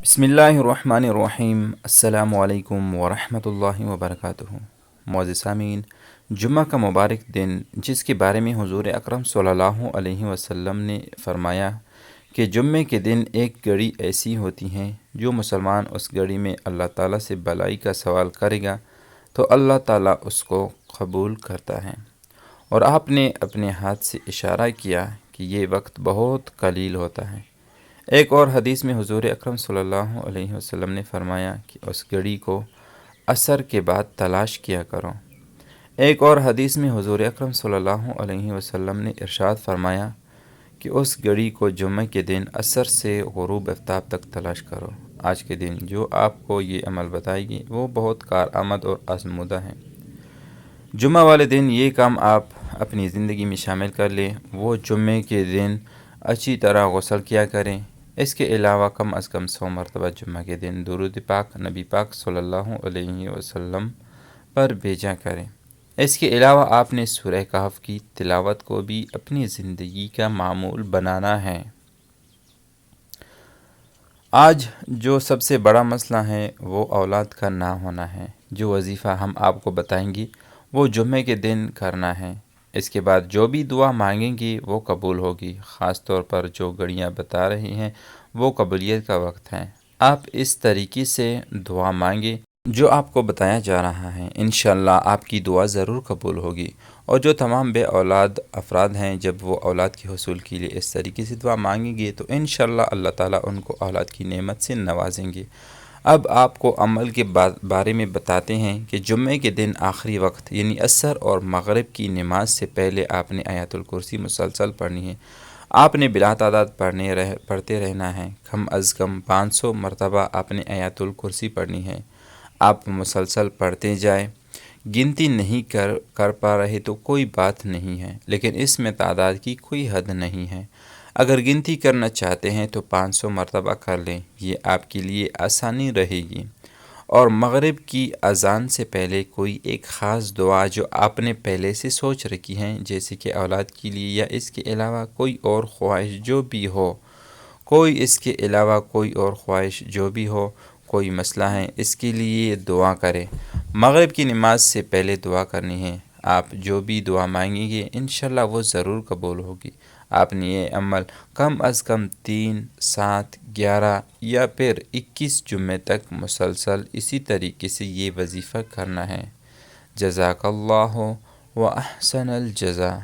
بسم اللہ الرحمن الرحیم۔ السلام علیکم ورحمۃ اللہ وبرکاتہ۔ معزز سامعین، جمعہ کا مبارک دن جس کے بارے میں حضور اکرم صلی اللہ علیہ وسلم نے فرمایا کہ جمعے کے دن ایک گھڑی ایسی ہوتی ہیں جو مسلمان اس گھڑی میں اللہ تعالیٰ سے بھلائی کا سوال کرے گا تو اللہ تعالیٰ اس کو قبول کرتا ہے، اور آپ نے اپنے ہاتھ سے اشارہ کیا کہ یہ وقت بہت قلیل ہوتا ہے۔ ایک اور حدیث میں حضور اکرم صلی اللہ علیہ وسلم نے فرمایا کہ اس گھڑی کو عصر کے بعد تلاش کیا کرو۔ ایک اور حدیث میں حضور اکرم صلی اللہ علیہ وسلم نے ارشاد فرمایا کہ اس گھڑی کو جمعہ کے دن عصر سے غروب آفتاب تک تلاش کرو۔ آج کے دن جو آپ کو یہ عمل بتائے گی وہ بہت کارآمد اور آزمودہ ہیں۔ جمعہ والے دن یہ کام آپ اپنی زندگی میں شامل کر لیں۔ وہ جمعے کے دن اچھی طرح غسل کیا کریں۔ اس کے علاوہ کم از کم 100 مرتبہ جمعہ کے دن درود پاک نبی پاک صلی اللہ علیہ وسلم پر بھیجا کریں۔ اس کے علاوہ آپ نے سورہ کہف کی تلاوت کو بھی اپنی زندگی کا معمول بنانا ہے۔ آج جو سب سے بڑا مسئلہ ہے وہ اولاد کا نہ ہونا ہے۔ جو وظیفہ ہم آپ کو بتائیں گے وہ جمعے کے دن کرنا ہے۔ اس کے بعد جو بھی دعا مانگیں گی وہ قبول ہوگی۔ خاص طور پر جو گھڑیاں بتا رہی ہیں وہ قبولیت کا وقت ہے۔ آپ اس طریقے سے دعا مانگیں جو آپ کو بتایا جا رہا ہے، انشاءاللہ آپ کی دعا ضرور قبول ہوگی۔ اور جو تمام بے اولاد افراد ہیں، جب وہ اولاد کے حصول کے لیے اس طریقے سے دعا مانگیں گے تو انشاءاللہ اللہ تعالیٰ ان کو اولاد کی نعمت سے نوازیں گے۔ اب آپ کو عمل کے بارے میں بتاتے ہیں کہ جمعے کے دن آخری وقت یعنی عصر اور مغرب کی نماز سے پہلے آپ نے آیت الکرسی مسلسل پڑھنی ہے۔ آپ نے بلا تعداد پڑھتے رہنا ہے۔ کم از کم 500 مرتبہ آپ نے آیت الکرسی پڑھنی ہے۔ آپ مسلسل پڑھتے جائیں۔ گنتی نہیں کر پا رہے تو کوئی بات نہیں ہے، لیکن اس میں تعداد کی کوئی حد نہیں ہے۔ اگر گنتی کرنا چاہتے ہیں تو 500 مرتبہ کر لیں، یہ آپ کے لیے آسانی رہے گی۔ اور مغرب کی اذان سے پہلے کوئی ایک خاص دعا جو آپ نے پہلے سے سوچ رکھی ہیں، جیسے کہ اولاد کے لیے یا اس کے علاوہ کوئی اور خواہش جو بھی ہو، کوئی مسئلہ ہے، اس کے لیے دعا کریں۔ مغرب کی نماز سے پہلے دعا کرنی ہے۔ آپ جو بھی دعا مانگیں گے انشاءاللہ وہ ضرور قبول ہوگی۔ آپ نے یہ عمل کم از کم 3، 7، 11 یا پھر 21 جمعے تک مسلسل اسی طریقے سے یہ وظیفہ کرنا ہے۔ جزاک اللہ و احسن الجزا۔